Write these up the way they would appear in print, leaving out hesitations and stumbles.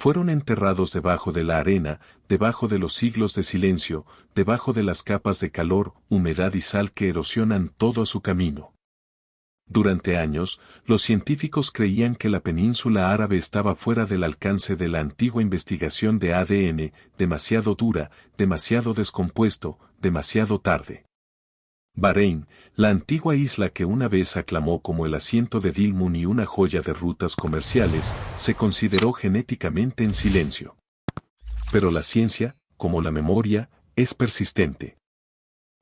Fueron enterrados debajo de la arena, debajo de los siglos de silencio, debajo de las capas de calor, humedad y sal que erosionan todo a su camino. Durante años, los científicos creían que la península árabe estaba fuera del alcance de la antigua investigación de ADN, demasiado dura, demasiado descompuesto, demasiado tarde. Bahrein, la antigua isla que una vez aclamó como el asiento de Dilmun y una joya de rutas comerciales, se consideró genéticamente en silencio. Pero la ciencia, como la memoria, es persistente.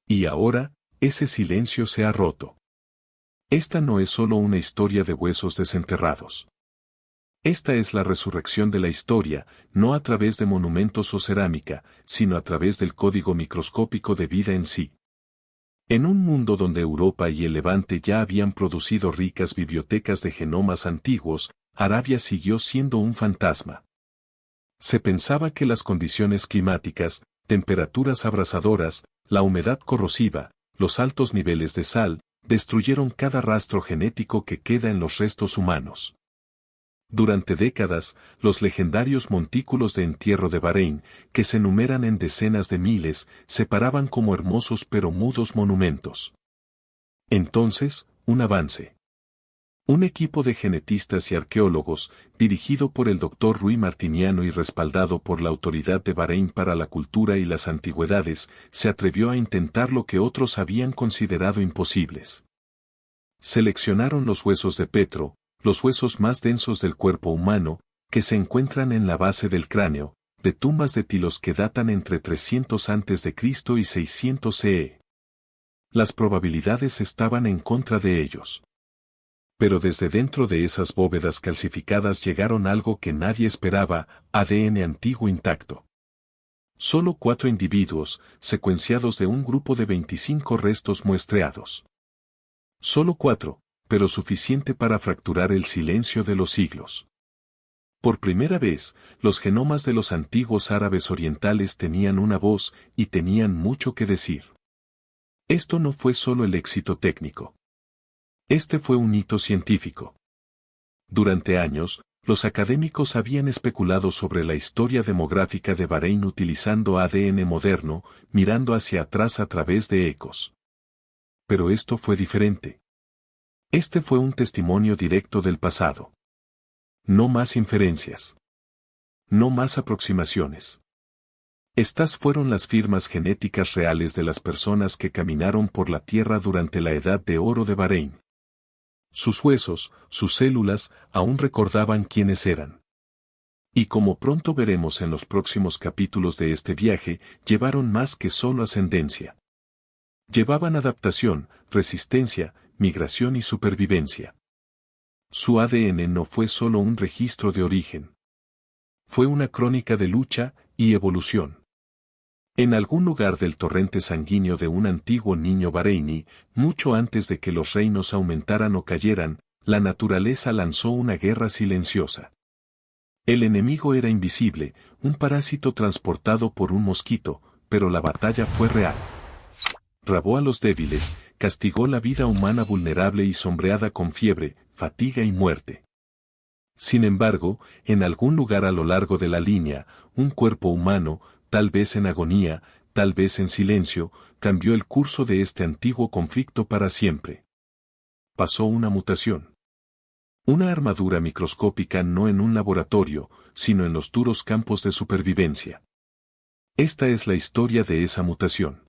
Y ahora, ese silencio se ha roto. Esta no es solo una historia de huesos desenterrados. Esta es la resurrección de la historia, no a través de monumentos o cerámica, sino a través del código microscópico de vida en sí. En un mundo donde Europa y el Levante ya habían producido ricas bibliotecas de genomas antiguos, Arabia siguió siendo un fantasma. Se pensaba que las condiciones climáticas, temperaturas abrasadoras, la humedad corrosiva, los altos niveles de sal, destruyeron cada rastro genético que queda en los restos humanos. Durante décadas, los legendarios montículos de entierro de Bahrein, que se numeran en decenas de miles, se paraban como hermosos pero mudos monumentos. Entonces, un avance. Un equipo de genetistas y arqueólogos, dirigido por el Dr. Rui Martiniano y respaldado por la Autoridad de Bahrein para la Cultura y las Antigüedades, se atrevió a intentar lo que otros habían considerado imposibles. Seleccionaron los huesos de Petro, los huesos más densos del cuerpo humano, que se encuentran en la base del cráneo, de tumbas de tilos que datan entre 300 a.C. y 600 CE. Las probabilidades estaban en contra de ellos. Pero desde dentro de esas bóvedas calcificadas llegaron algo que nadie esperaba, ADN antiguo intacto. Solo 4 individuos, secuenciados de un grupo de 25 restos muestreados. Solo 4. Pero suficiente para fracturar el silencio de los siglos. Por primera vez, los genomas de los antiguos árabes orientales tenían una voz y tenían mucho que decir. Esto no fue solo el éxito técnico. Este fue un hito científico. Durante años, los académicos habían especulado sobre la historia demográfica de Bahrein utilizando ADN moderno, mirando hacia atrás a través de ecos. Pero esto fue diferente. Este fue un testimonio directo del pasado. No más inferencias. No más aproximaciones. Estas fueron las firmas genéticas reales de las personas que caminaron por la Tierra durante la Edad de Oro de Bahrein. Sus huesos, sus células, aún recordaban quiénes eran. Y como pronto veremos en los próximos capítulos de este viaje, llevaron más que solo ascendencia. Llevaban adaptación, resistencia, migración y supervivencia. Su ADN no fue solo un registro de origen. Fue una crónica de lucha y evolución. En algún lugar del torrente sanguíneo de un antiguo niño bahreini, mucho antes de que los reinos aumentaran o cayeran, la naturaleza lanzó una guerra silenciosa. El enemigo era invisible, un parásito transportado por un mosquito, pero la batalla fue real. Rabó a los débiles, castigó la vida humana vulnerable y sombreada con fiebre, fatiga y muerte. Sin embargo, en algún lugar a lo largo de la línea, un cuerpo humano, tal vez en agonía, tal vez en silencio, cambió el curso de este antiguo conflicto para siempre. Pasó una mutación. Una armadura microscópica no en un laboratorio, sino en los duros campos de supervivencia. Esta es la historia de esa mutación.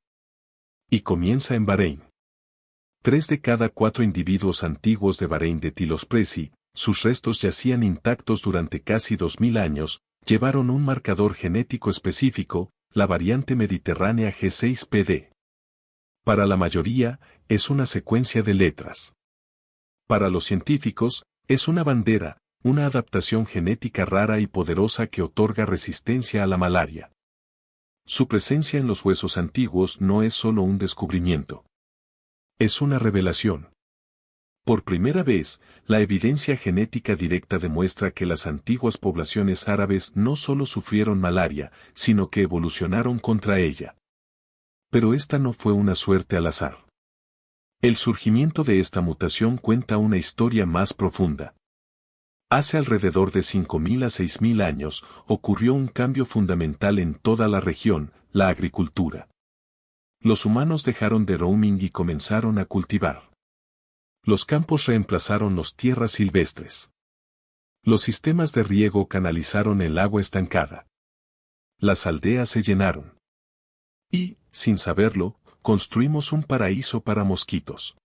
Y comienza en Bahrein. 3 de cada 4 individuos antiguos de Bahrein de Tilos Presi, sus restos yacían intactos durante casi 2000 años, llevaron un marcador genético específico, la variante mediterránea G6PD. Para la mayoría, es una secuencia de letras. Para los científicos, es una bandera, una adaptación genética rara y poderosa que otorga resistencia a la malaria. Su presencia en los huesos antiguos no es solo un descubrimiento. Es una revelación. Por primera vez, la evidencia genética directa demuestra que las antiguas poblaciones árabes no solo sufrieron malaria, sino que evolucionaron contra ella. Pero esta no fue una suerte al azar. El surgimiento de esta mutación cuenta una historia más profunda. Hace alrededor de 5.000 a 6.000 años, ocurrió un cambio fundamental en toda la región, la agricultura. Los humanos dejaron de roaming y comenzaron a cultivar. Los campos reemplazaron las tierras silvestres. Los sistemas de riego canalizaron el agua estancada. Las aldeas se llenaron. Y, sin saberlo, construimos un paraíso para mosquitos.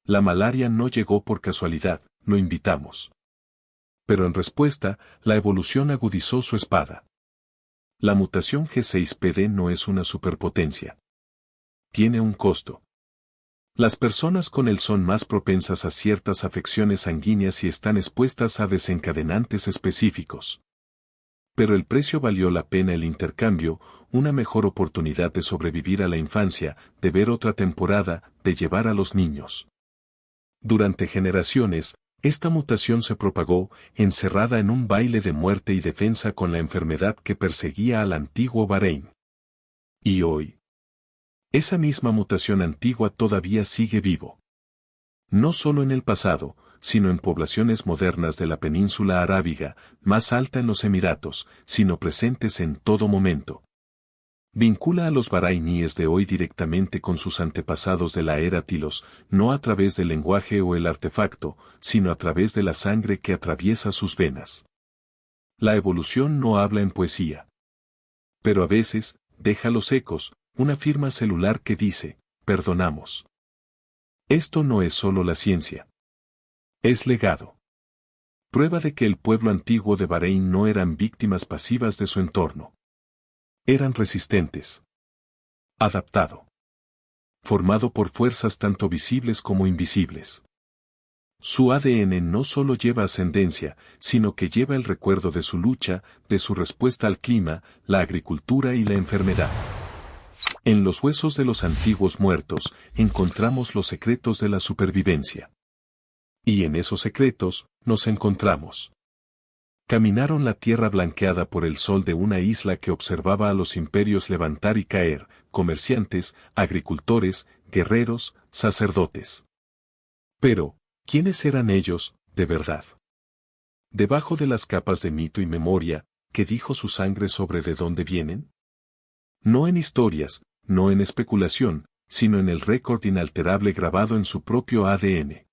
La malaria no llegó por casualidad, lo invitamos. Pero en respuesta, la evolución agudizó su espada. La mutación G6PD no es una superpotencia. Tiene un costo. Las personas con él son más propensas a ciertas afecciones sanguíneas y están expuestas a desencadenantes específicos. Pero el precio valió la pena el intercambio, una mejor oportunidad de sobrevivir a la infancia, de ver otra temporada, de llevar a los niños. Durante generaciones, esta mutación se propagó, encerrada en un baile de muerte y defensa con la enfermedad que perseguía al antiguo Bahrein. Y hoy, esa misma mutación antigua todavía sigue vivo. No solo en el pasado, sino en poblaciones modernas de la península arábiga, más alta en los Emiratos, sino presentes en todo momento. Vincula a los bahrainíes de hoy directamente con sus antepasados de la era Tilos, no a través del lenguaje o el artefacto, sino a través de la sangre que atraviesa sus venas. La evolución no habla en poesía. Pero a veces, deja los ecos, una firma celular que dice, perdonamos. Esto no es solo la ciencia. Es legado. Prueba de que el pueblo antiguo de Bahrein no eran víctimas pasivas de su entorno. Eran resistentes. Adaptado. Formado por fuerzas tanto visibles como invisibles. Su ADN no solo lleva ascendencia, sino que lleva el recuerdo de su lucha, de su respuesta al clima, la agricultura y la enfermedad. En los huesos de los antiguos muertos, encontramos los secretos de la supervivencia. Y en esos secretos, nos encontramos. Caminaron la tierra blanqueada por el sol de una isla que observaba a los imperios levantar y caer, comerciantes, agricultores, guerreros, sacerdotes. Pero, ¿quiénes eran ellos, de verdad? Debajo de las capas de mito y memoria, ¿qué dijo su sangre sobre de dónde vienen? No en historias, no en especulación, sino en el récord inalterable grabado en su propio ADN.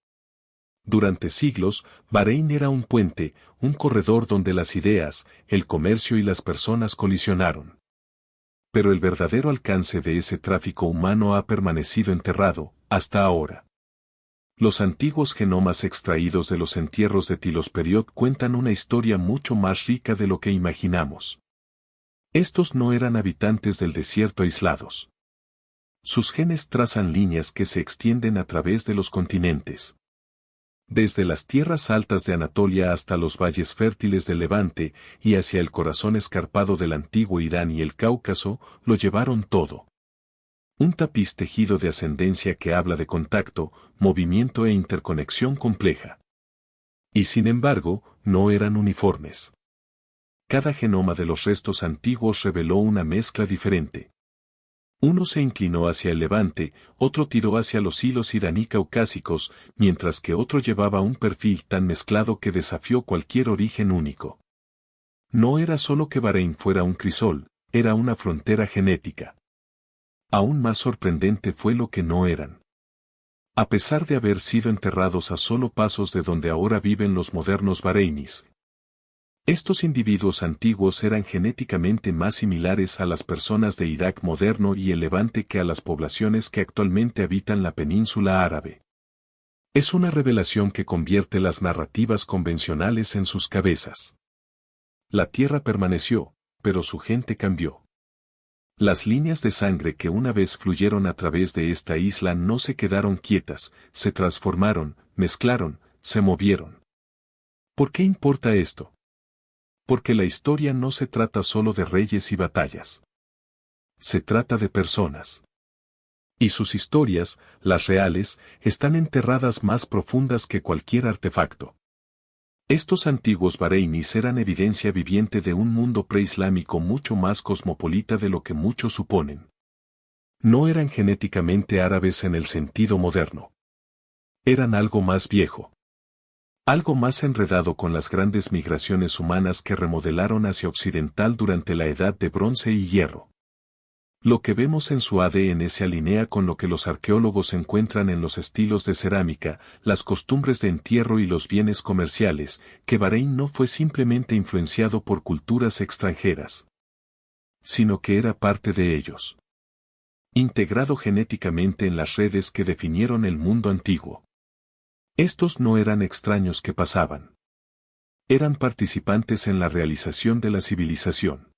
Durante siglos, Bahrein era un puente, un corredor donde las ideas, el comercio y las personas colisionaron. Pero el verdadero alcance de ese tráfico humano ha permanecido enterrado, hasta ahora. Los antiguos genomas extraídos de los entierros de Tilos Period cuentan una historia mucho más rica de lo que imaginamos. Estos no eran habitantes del desierto aislados. Sus genes trazan líneas que se extienden a través de los continentes. Desde las tierras altas de Anatolia hasta los valles fértiles del Levante y hacia el corazón escarpado del antiguo Irán y el Cáucaso, lo llevaron todo. Un tapiz tejido de ascendencia que habla de contacto, movimiento e interconexión compleja. Y sin embargo, no eran uniformes. Cada genoma de los restos antiguos reveló una mezcla diferente. Uno se inclinó hacia el levante, otro tiró hacia los hilos iraní-caucásicos, mientras que otro llevaba un perfil tan mezclado que desafió cualquier origen único. No era solo que Bahrein fuera un crisol, era una frontera genética. Aún más sorprendente fue lo que no eran. A pesar de haber sido enterrados a solo pasos de donde ahora viven los modernos bahreinis, estos individuos antiguos eran genéticamente más similares a las personas de Irak moderno y el Levante que a las poblaciones que actualmente habitan la península árabe. Es una revelación que convierte las narrativas convencionales en sus cabezas. La tierra permaneció, pero su gente cambió. Las líneas de sangre que una vez fluyeron a través de esta isla no se quedaron quietas, se transformaron, mezclaron, se movieron. ¿Por qué importa esto? Porque la historia no se trata solo de reyes y batallas. Se trata de personas. Y sus historias, las reales, están enterradas más profundas que cualquier artefacto. Estos antiguos bahreinis eran evidencia viviente de un mundo preislámico mucho más cosmopolita de lo que muchos suponen. No eran genéticamente árabes en el sentido moderno. Eran algo más viejo. Algo más enredado con las grandes migraciones humanas que remodelaron Asia Occidental durante la Edad de Bronce y Hierro. Lo que vemos en su ADN se alinea con lo que los arqueólogos encuentran en los estilos de cerámica, las costumbres de entierro y los bienes comerciales, que Bahrein no fue simplemente influenciado por culturas extranjeras, sino que era parte de ellos. Integrado genéticamente en las redes que definieron el mundo antiguo. Estos no eran extraños que pasaban. Eran participantes en la realización de la civilización.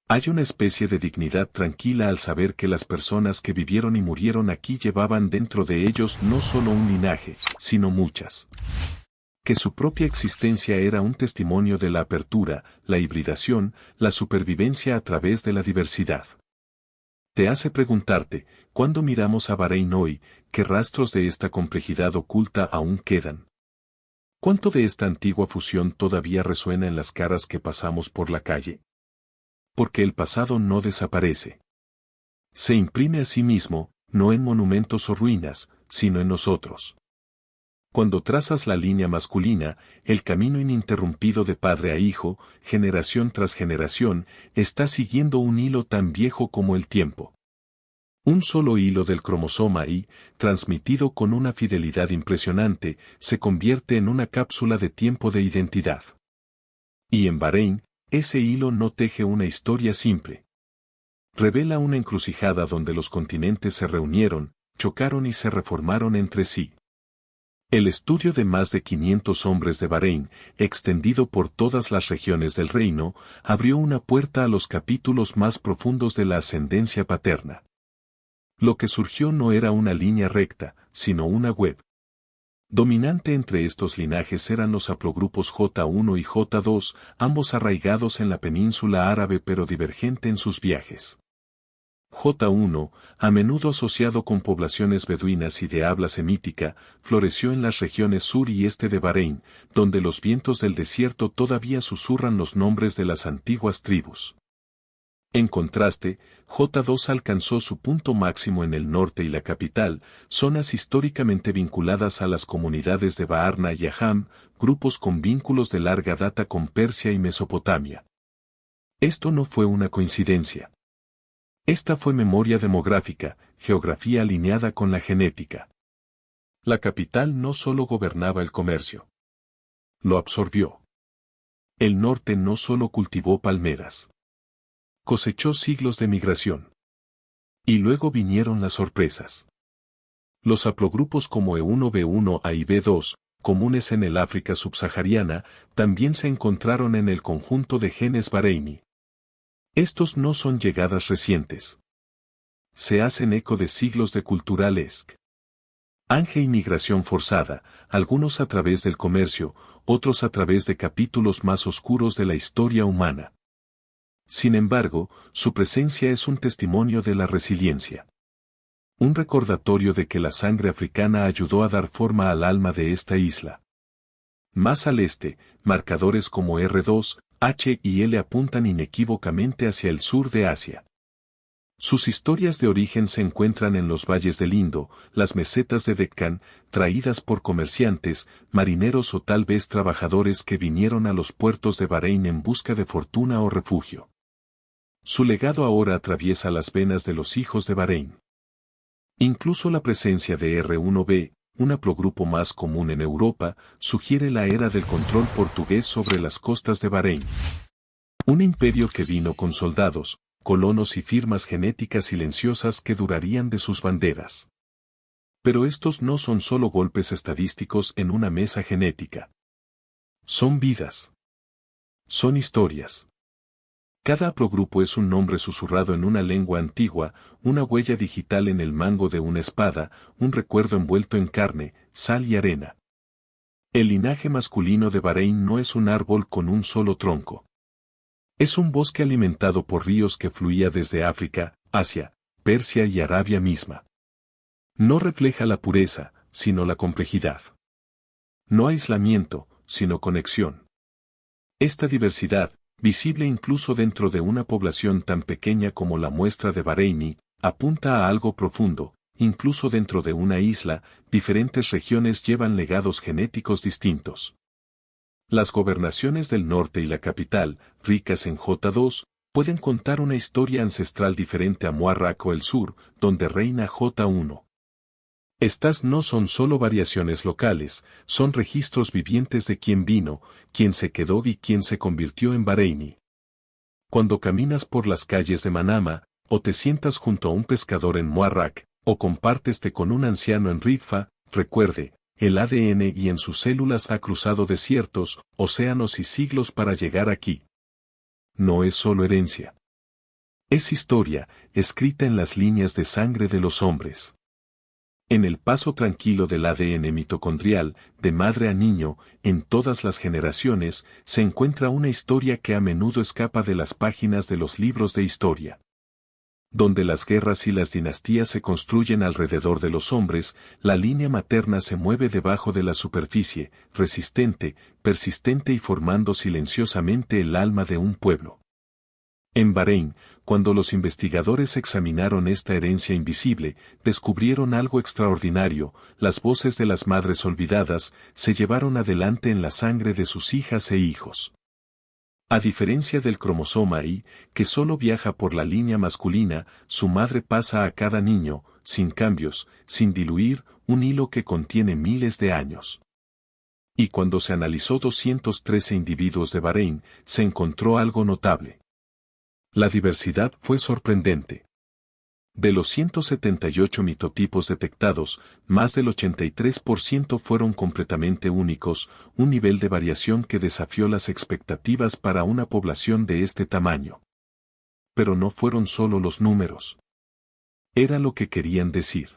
Hay una especie de dignidad tranquila al saber que las personas que vivieron y murieron aquí llevaban dentro de ellos no solo un linaje, sino muchas. Que su propia existencia era un testimonio de la apertura, la hibridación, la supervivencia a través de la diversidad. Te hace preguntarte, cuando miramos a Bahrein hoy, ¿qué rastros de esta complejidad oculta aún quedan? ¿Cuánto de esta antigua fusión todavía resuena en las caras que pasamos por la calle? Porque el pasado no desaparece. Se imprime a sí mismo, no en monumentos o ruinas, sino en nosotros. Cuando trazas la línea masculina, el camino ininterrumpido de padre a hijo, generación tras generación, está siguiendo un hilo tan viejo como el tiempo. Un solo hilo del cromosoma Y, transmitido con una fidelidad impresionante, se convierte en una cápsula de tiempo de identidad. Y en Bahrein, ese hilo no teje una historia simple. Revela una encrucijada donde los continentes se reunieron, chocaron y se reformaron entre sí. El estudio de más de 500 hombres de Bahrein, extendido por todas las regiones del reino, abrió una puerta a los capítulos más profundos de la ascendencia paterna. Lo que surgió no era una línea recta, sino una web. Dominante entre estos linajes eran los haplogrupos J1 y J2, ambos arraigados en la península árabe pero divergente en sus viajes. J1, a menudo asociado con poblaciones beduinas y de habla semítica, floreció en las regiones sur y este de Bahrein, donde los vientos del desierto todavía susurran los nombres de las antiguas tribus. En contraste, J2 alcanzó su punto máximo en el norte y la capital, zonas históricamente vinculadas a las comunidades de Baarna y Aham, grupos con vínculos de larga data con Persia y Mesopotamia. Esto no fue una coincidencia. Esta fue memoria demográfica, geografía alineada con la genética. La capital no solo gobernaba el comercio. Lo absorbió. El norte no solo cultivó palmeras. Cosechó siglos de migración. Y luego vinieron las sorpresas. Los haplogrupos como E1b1A y B2, comunes en el África subsahariana, también se encontraron en el conjunto de genes bahreini. Estos no son llegadas recientes. Se hacen eco de siglos de cultural Anje y migración forzada, algunos a través del comercio, otros a través de capítulos más oscuros de la historia humana. Sin embargo, su presencia es un testimonio de la resiliencia. Un recordatorio de que la sangre africana ayudó a dar forma al alma de esta isla. Más al este, marcadores como R2, H y L apuntan inequívocamente hacia el sur de Asia. Sus historias de origen se encuentran en los valles del Indo, las mesetas de Deccan, traídas por comerciantes, marineros o tal vez trabajadores que vinieron a los puertos de Bahrein en busca de fortuna o refugio. Su legado ahora atraviesa las venas de los hijos de Bahrein. Incluso la presencia de R1b, un haplogrupo más común en Europa, sugiere la era del control portugués sobre las costas de Bahrein. Un imperio que vino con soldados, colonos y firmas genéticas silenciosas que durarían de sus banderas. Pero estos no son solo golpes estadísticos en una mesa genética. Son vidas. Son historias. Cada haplogrupo es un nombre susurrado en una lengua antigua, una huella digital en el mango de una espada, un recuerdo envuelto en carne, sal y arena. El linaje masculino de Bahrein no es un árbol con un solo tronco. Es un bosque alimentado por ríos que fluía desde África, Asia, Persia y Arabia misma. No refleja la pureza, sino la complejidad. No aislamiento, sino conexión. Esta diversidad, visible incluso dentro de una población tan pequeña como la muestra de Bahreini, apunta a algo profundo, incluso dentro de una isla, diferentes regiones llevan legados genéticos distintos. Las gobernaciones del norte y la capital, ricas en J2, pueden contar una historia ancestral diferente a Muarrak o el sur, donde reina J1. Estas no son solo variaciones locales, son registros vivientes de quién vino, quién se quedó y quién se convirtió en Bahreini. Cuando caminas por las calles de Manama, o te sientas junto a un pescador en Muarrak, o compartes té con un anciano en Ridfa, recuerde, el ADN y en sus células ha cruzado desiertos, océanos y siglos para llegar aquí. No es solo herencia. Es historia, escrita en las líneas de sangre de los hombres. En el paso tranquilo del ADN mitocondrial, de madre a niño, en todas las generaciones, se encuentra una historia que a menudo escapa de las páginas de los libros de historia. Donde las guerras y las dinastías se construyen alrededor de los hombres, la línea materna se mueve debajo de la superficie, resistente, persistente y formando silenciosamente el alma de un pueblo. En Bahrein, cuando los investigadores examinaron esta herencia invisible, descubrieron algo extraordinario: las voces de las madres olvidadas se llevaron adelante en la sangre de sus hijas e hijos. A diferencia del cromosoma Y, que solo viaja por la línea masculina, su madre pasa a cada niño, sin cambios, sin diluir, un hilo que contiene miles de años. Y cuando se analizó 213 individuos de Bahrein, se encontró algo notable. La diversidad fue sorprendente. De los 178 mitotipos detectados, más del 83% fueron completamente únicos, un nivel de variación que desafió las expectativas para una población de este tamaño. Pero no fueron solo los números. Era lo que querían decir.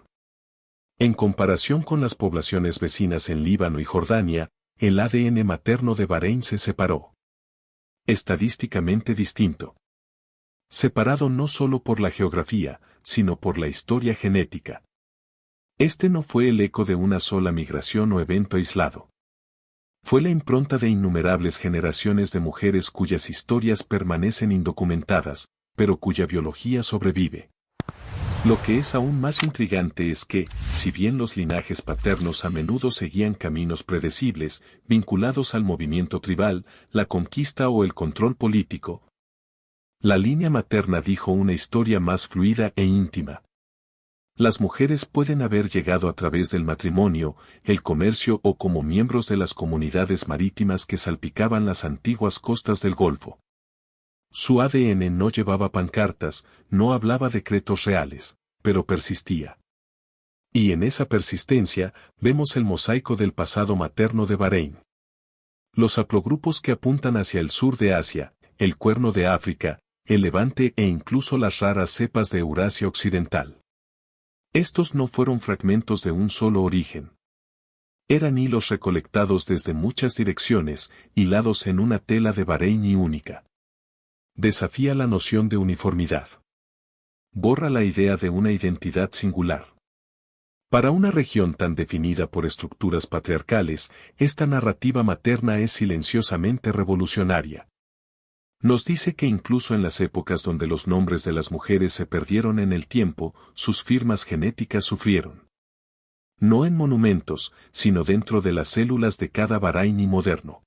En comparación con las poblaciones vecinas en Líbano y Jordania, el ADN materno de Bahrein se separó. Estadísticamente distinto. Separado no solo por la geografía, sino por la historia genética. Este no fue el eco de una sola migración o evento aislado. Fue la impronta de innumerables generaciones de mujeres cuyas historias permanecen indocumentadas, pero cuya biología sobrevive. Lo que es aún más intrigante es que, si bien los linajes paternos a menudo seguían caminos predecibles, vinculados al movimiento tribal, la conquista o el control político, la línea materna dijo una historia más fluida e íntima. Las mujeres pueden haber llegado a través del matrimonio, el comercio o como miembros de las comunidades marítimas que salpicaban las antiguas costas del Golfo. Su ADN no llevaba pancartas, no hablaba decretos reales, pero persistía. Y en esa persistencia, vemos el mosaico del pasado materno de Bahrein. Los haplogrupos que apuntan hacia el sur de Asia, el Cuerno de África, el Levante e incluso las raras cepas de Eurasia Occidental. Estos no fueron fragmentos de un solo origen. Eran hilos recolectados desde muchas direcciones, hilados en una tela de Bahreini única. Desafía la noción de uniformidad. Borra la idea de una identidad singular. Para una región tan definida por estructuras patriarcales, esta narrativa materna es silenciosamente revolucionaria. Nos dice que incluso en las épocas donde los nombres de las mujeres se perdieron en el tiempo, sus firmas genéticas sufrieron. No en monumentos, sino dentro de las células de cada Bahreini moderno.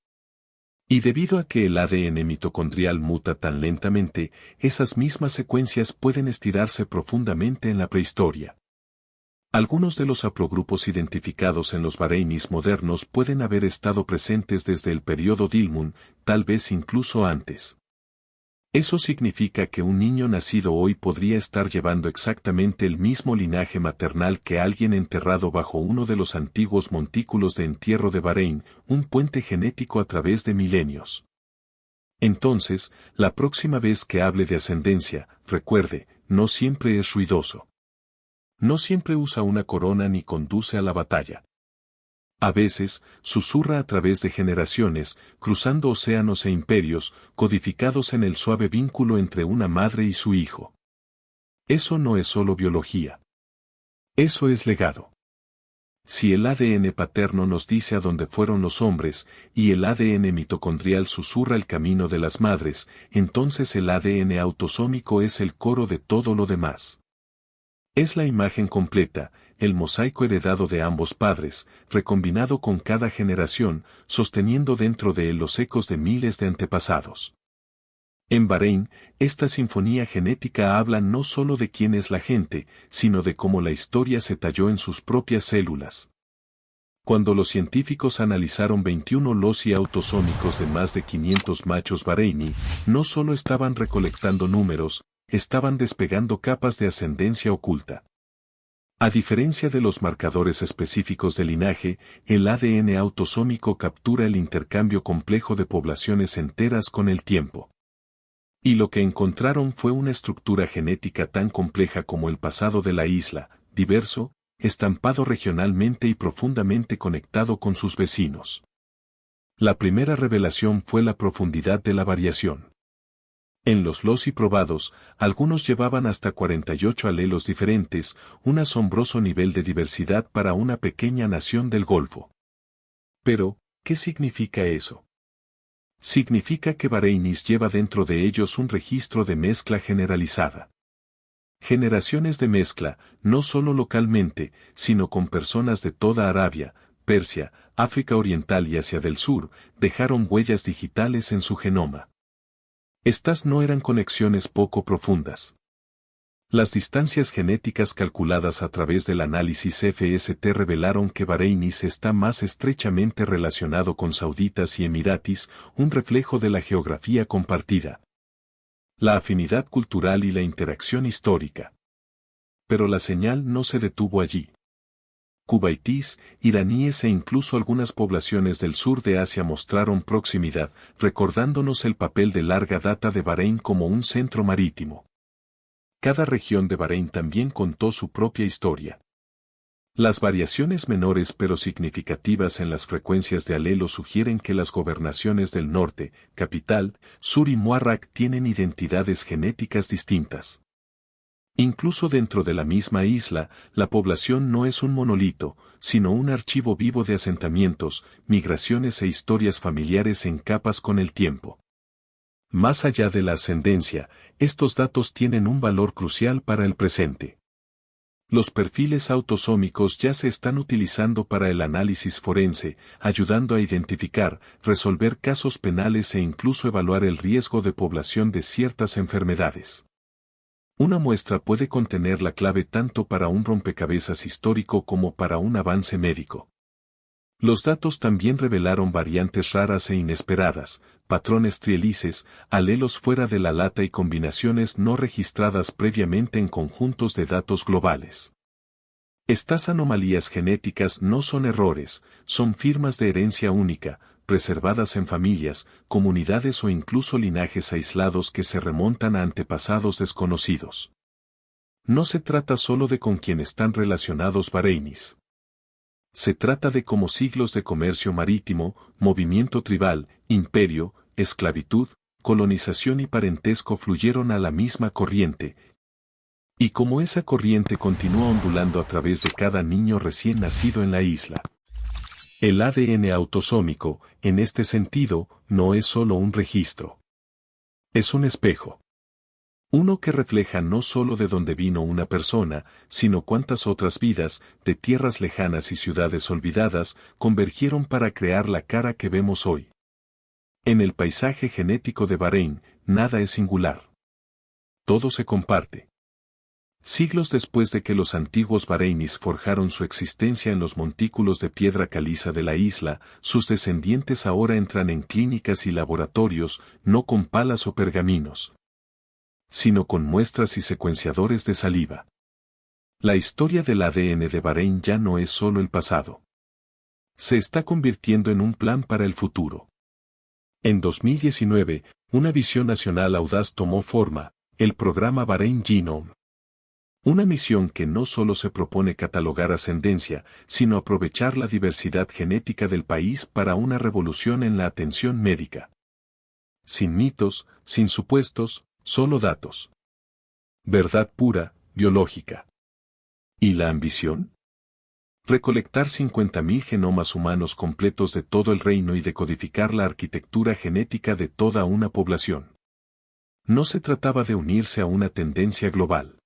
Y debido a que el ADN mitocondrial muta tan lentamente, esas mismas secuencias pueden estirarse profundamente en la prehistoria. Algunos de los haplogrupos identificados en los Bahreinis modernos pueden haber estado presentes desde el periodo Dilmun, tal vez incluso antes. Eso significa que un niño nacido hoy podría estar llevando exactamente el mismo linaje maternal que alguien enterrado bajo uno de los antiguos montículos de entierro de Bahrein, un puente genético a través de milenios. Entonces, la próxima vez que hable de ascendencia, recuerde, no siempre es ruidoso. No siempre usa una corona ni conduce a la batalla. A veces, susurra a través de generaciones, cruzando océanos e imperios, codificados en el suave vínculo entre una madre y su hijo. Eso no es solo biología. Eso es legado. Si el ADN paterno nos dice a dónde fueron los hombres, y el ADN mitocondrial susurra el camino de las madres, entonces el ADN autosómico es el coro de todo lo demás. Es la imagen completa, el mosaico heredado de ambos padres, recombinado con cada generación, sosteniendo dentro de él los ecos de miles de antepasados. En Bahrein, esta sinfonía genética habla no solo de quién es la gente, sino de cómo la historia se talló en sus propias células. Cuando los científicos analizaron 21 loci autosómicos de más de 500 machos bahreini, no solo estaban recolectando números, estaban despegando capas de ascendencia oculta. A diferencia de los marcadores específicos de linaje, el ADN autosómico captura el intercambio complejo de poblaciones enteras con el tiempo. Y lo que encontraron fue una estructura genética tan compleja como el pasado de la isla, diverso, estampado regionalmente y profundamente conectado con sus vecinos. La primera revelación fue la profundidad de la variación. En los loci probados, algunos llevaban hasta 48 alelos diferentes, un asombroso nivel de diversidad para una pequeña nación del Golfo. Pero, ¿qué significa eso? Significa que Bahreinis lleva dentro de ellos un registro de mezcla generalizada. Generaciones de mezcla, no solo localmente, sino con personas de toda Arabia, Persia, África Oriental y Asia del Sur, dejaron huellas digitales en su genoma. Estas no eran conexiones poco profundas. Las distancias genéticas calculadas a través del análisis FST revelaron que Bahreinis está más estrechamente relacionado con sauditas y emiratis, un reflejo de la geografía compartida. La afinidad cultural y la interacción histórica. Pero la señal no se detuvo allí. Cubaitíes, iraníes e incluso algunas poblaciones del sur de Asia mostraron proximidad, recordándonos el papel de larga data de Bahrein como un centro marítimo. Cada región de Bahrein también contó su propia historia. Las variaciones menores pero significativas en las frecuencias de alelo sugieren que las gobernaciones del norte, capital, sur y Muharraq tienen identidades genéticas distintas. Incluso dentro de la misma isla, la población no es un monolito, sino un archivo vivo de asentamientos, migraciones e historias familiares en capas con el tiempo. Más allá de la ascendencia, estos datos tienen un valor crucial para el presente. Los perfiles autosómicos ya se están utilizando para el análisis forense, ayudando a identificar, resolver casos penales e incluso evaluar el riesgo de población de ciertas enfermedades. Una muestra puede contener la clave tanto para un rompecabezas histórico como para un avance médico. Los datos también revelaron variantes raras e inesperadas, patrones trielices, alelos fuera de la lata y combinaciones no registradas previamente en conjuntos de datos globales. Estas anomalías genéticas no son errores, son firmas de herencia única, preservadas en familias, comunidades o incluso linajes aislados que se remontan a antepasados desconocidos. No se trata solo de con quién están relacionados Bahreinis. Se trata de cómo siglos de comercio marítimo, movimiento tribal, imperio, esclavitud, colonización y parentesco fluyeron a la misma corriente, y cómo esa corriente continúa ondulando a través de cada niño recién nacido en la isla. El ADN autosómico, en este sentido, no es solo un registro. Es un espejo. Uno que refleja no solo de dónde vino una persona, sino cuántas otras vidas, de tierras lejanas y ciudades olvidadas, convergieron para crear la cara que vemos hoy. En el paisaje genético de Bahrein, nada es singular. Todo se comparte. Siglos después de que los antiguos bahreinis forjaron su existencia en los montículos de piedra caliza de la isla, sus descendientes ahora entran en clínicas y laboratorios, no con palas o pergaminos, sino con muestras y secuenciadores de saliva. La historia del ADN de Bahrein ya no es solo el pasado. Se está convirtiendo en un plan para el futuro. En 2019, una visión nacional audaz tomó forma, el programa Bahrein Genome. Una misión que no solo se propone catalogar ascendencia, sino aprovechar la diversidad genética del país para una revolución en la atención médica. Sin mitos, sin supuestos, solo datos. Verdad pura, biológica. ¿Y la ambición? Recolectar 50.000 genomas humanos completos de todo el reino y decodificar la arquitectura genética de toda una población. No se trataba de unirse a una tendencia global.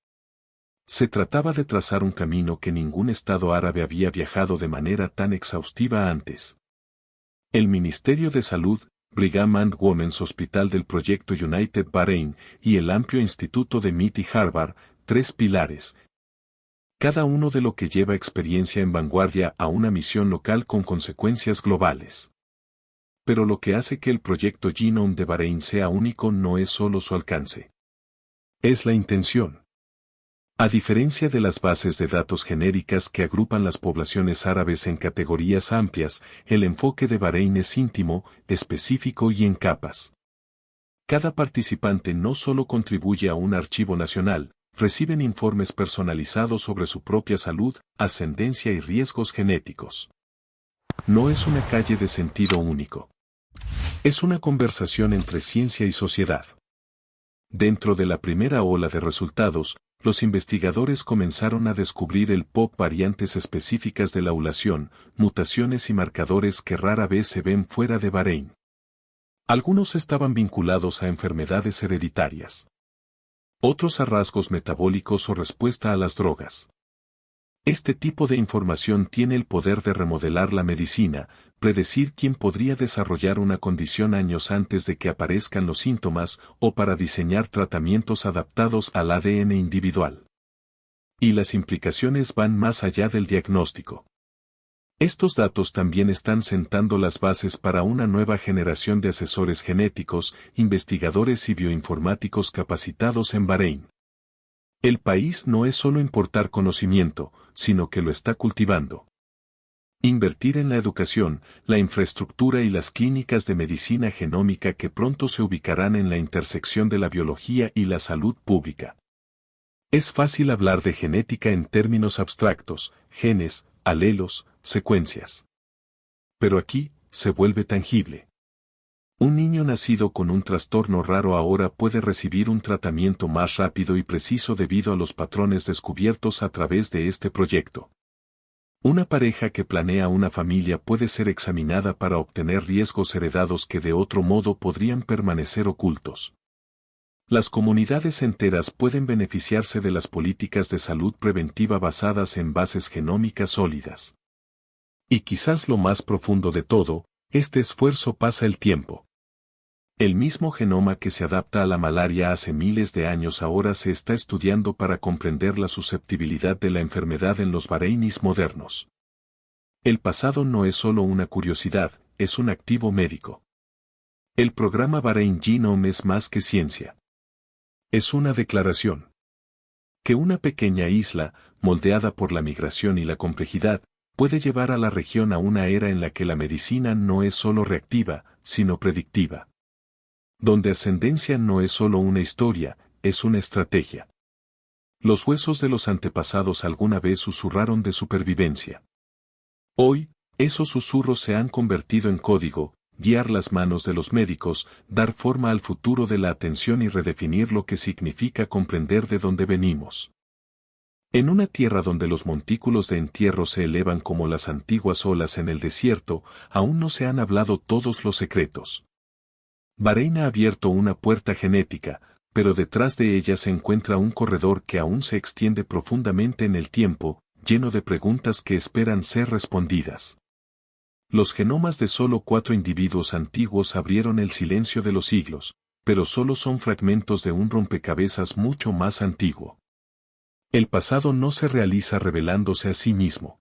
Se trataba de trazar un camino que ningún estado árabe había viajado de manera tan exhaustiva antes. El Ministerio de Salud, Brigham and Women's Hospital del proyecto United Bahrain y el amplio instituto de MIT y Harvard, 3 pilares. Cada uno de lo que lleva experiencia en vanguardia a una misión local con consecuencias globales. Pero lo que hace que el proyecto Genome de Bahrein sea único no es solo su alcance. Es la intención. A diferencia de las bases de datos genéricas que agrupan las poblaciones árabes en categorías amplias, el enfoque de Bahrein es íntimo, específico y en capas. Cada participante no solo contribuye a un archivo nacional, reciben informes personalizados sobre su propia salud, ascendencia y riesgos genéticos. No es una calle de sentido único. Es una conversación entre ciencia y sociedad. Dentro de la primera ola de resultados, los investigadores comenzaron a descubrir el POP variantes específicas de la ovulación, mutaciones y marcadores que rara vez se ven fuera de Bahrein. Algunos estaban vinculados a enfermedades hereditarias. Otros a rasgos metabólicos o respuesta a las drogas. Este tipo de información tiene el poder de remodelar la medicina, predecir quién podría desarrollar una condición años antes de que aparezcan los síntomas o para diseñar tratamientos adaptados al ADN individual. Y las implicaciones van más allá del diagnóstico. Estos datos también están sentando las bases para una nueva generación de asesores genéticos, investigadores y bioinformáticos capacitados en Bahrein. El país no es solo importar conocimiento, sino que lo está cultivando. Invertir en la educación, la infraestructura y las clínicas de medicina genómica que pronto se ubicarán en la intersección de la biología y la salud pública. Es fácil hablar de genética en términos abstractos, genes, alelos, secuencias. Pero aquí, se vuelve tangible. Un niño nacido con un trastorno raro ahora puede recibir un tratamiento más rápido y preciso debido a los patrones descubiertos a través de este proyecto. Una pareja que planea una familia puede ser examinada para obtener riesgos heredados que de otro modo podrían permanecer ocultos. Las comunidades enteras pueden beneficiarse de las políticas de salud preventiva basadas en bases genómicas sólidas. Y quizás lo más profundo de todo, este esfuerzo pasa el tiempo. El mismo genoma que se adapta a la malaria hace miles de años ahora se está estudiando para comprender la susceptibilidad de la enfermedad en los bahrainíes modernos. El pasado no es solo una curiosidad, es un activo médico. El programa Bahrain Genome es más que ciencia. Es una declaración. Que una pequeña isla, moldeada por la migración y la complejidad, puede llevar a la región a una era en la que la medicina no es solo reactiva, sino predictiva. Donde ascendencia no es solo una historia, es una estrategia. Los huesos de los antepasados alguna vez susurraron de supervivencia. Hoy, esos susurros se han convertido en código, guiar las manos de los médicos, dar forma al futuro de la atención y redefinir lo que significa comprender de dónde venimos. En una tierra donde los montículos de entierro se elevan como las antiguas olas en el desierto, aún no se han hablado todos los secretos. Bahrein ha abierto una puerta genética, pero detrás de ella se encuentra un corredor que aún se extiende profundamente en el tiempo, lleno de preguntas que esperan ser respondidas. Los genomas de solo 4 individuos antiguos abrieron el silencio de los siglos, pero solo son fragmentos de un rompecabezas mucho más antiguo. El pasado no se realiza revelándose a sí mismo.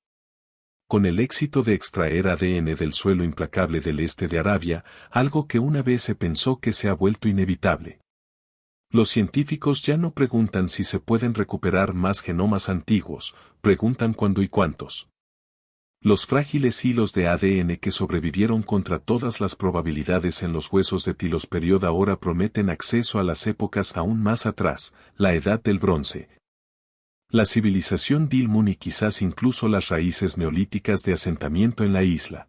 Con el éxito de extraer ADN del suelo implacable del este de Arabia, algo que una vez se pensó que se ha vuelto inevitable. Los científicos ya no preguntan si se pueden recuperar más genomas antiguos, preguntan cuándo y cuántos. Los frágiles hilos de ADN que sobrevivieron contra todas las probabilidades en los huesos de Tilosperiod ahora prometen acceso a las épocas aún más atrás, la Edad del Bronce, la civilización Dilmun y quizás incluso las raíces neolíticas de asentamiento en la isla.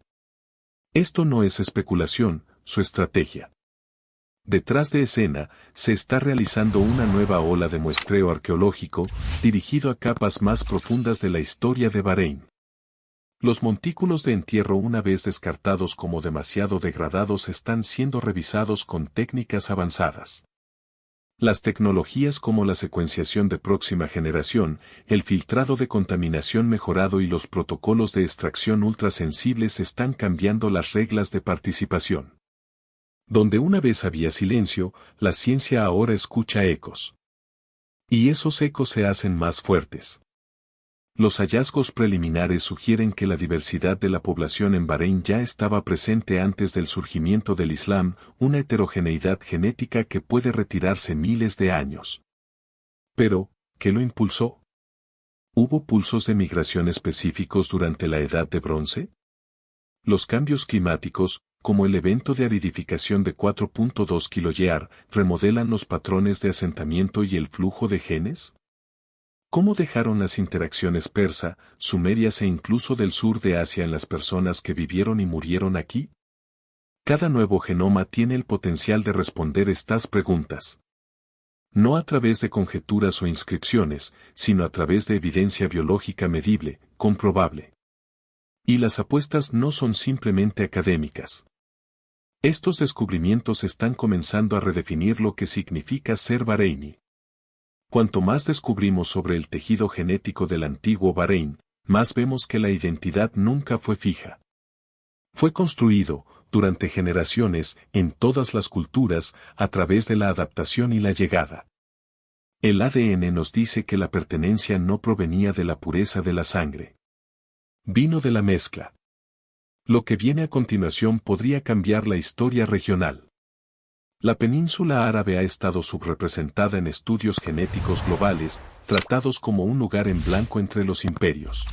Esto no es especulación, su estrategia. Detrás de escena, se está realizando una nueva ola de muestreo arqueológico, dirigido a capas más profundas de la historia de Bahrein. Los montículos de entierro una vez descartados como demasiado degradados están siendo revisados con técnicas avanzadas. Las tecnologías como la secuenciación de próxima generación, el filtrado de contaminación mejorado y los protocolos de extracción ultrasensibles están cambiando las reglas de participación. Donde una vez había silencio, la ciencia ahora escucha ecos. Y esos ecos se hacen más fuertes. Los hallazgos preliminares sugieren que la diversidad de la población en Bahrein ya estaba presente antes del surgimiento del Islam, una heterogeneidad genética que puede retirarse miles de años. Pero, ¿qué lo impulsó? ¿Hubo pulsos de migración específicos durante la Edad de Bronce? Los cambios climáticos, como el evento de aridificación de 4.2 kYar, remodelan los patrones de asentamiento y el flujo de genes. ¿Cómo dejaron las interacciones persa, sumerias e incluso del sur de Asia en las personas que vivieron y murieron aquí? Cada nuevo genoma tiene el potencial de responder estas preguntas. No a través de conjeturas o inscripciones, sino a través de evidencia biológica medible, comprobable. Y las apuestas no son simplemente académicas. Estos descubrimientos están comenzando a redefinir lo que significa ser bareini. Cuanto más descubrimos sobre el tejido genético del antiguo Bahrein, más vemos que la identidad nunca fue fija. Fue construido, durante generaciones, en todas las culturas, a través de la adaptación y la llegada. El ADN nos dice que la pertenencia no provenía de la pureza de la sangre. Vino de la mezcla. Lo que viene a continuación podría cambiar la historia regional. La península árabe ha estado subrepresentada en estudios genéticos globales, tratados como un lugar en blanco entre los imperios.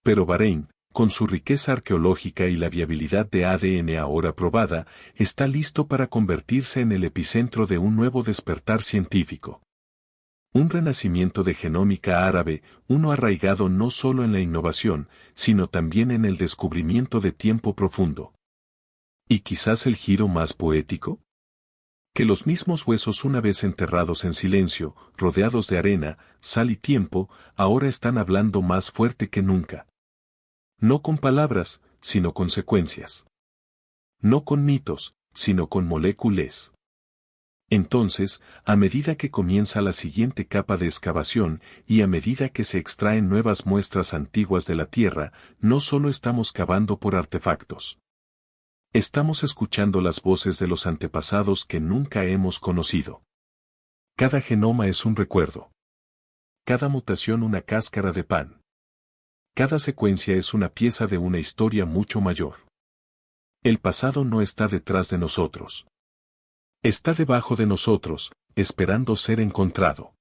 Pero Bahrein, con su riqueza arqueológica y la viabilidad de ADN ahora probada, está listo para convertirse en el epicentro de un nuevo despertar científico. Un renacimiento de genómica árabe, uno arraigado no solo en la innovación, sino también en el descubrimiento de tiempo profundo. ¿Y quizás el giro más poético? Que los mismos huesos una vez enterrados en silencio, rodeados de arena, sal y tiempo, ahora están hablando más fuerte que nunca. No con palabras, sino con secuencias. No con mitos, sino con moléculas. Entonces, a medida que comienza la siguiente capa de excavación, y a medida que se extraen nuevas muestras antiguas de la Tierra, no solo estamos cavando por artefactos. Estamos escuchando las voces de los antepasados que nunca hemos conocido. Cada genoma es un recuerdo. Cada mutación una cáscara de pan. Cada secuencia es una pieza de una historia mucho mayor. El pasado no está detrás de nosotros. Está debajo de nosotros, esperando ser encontrado.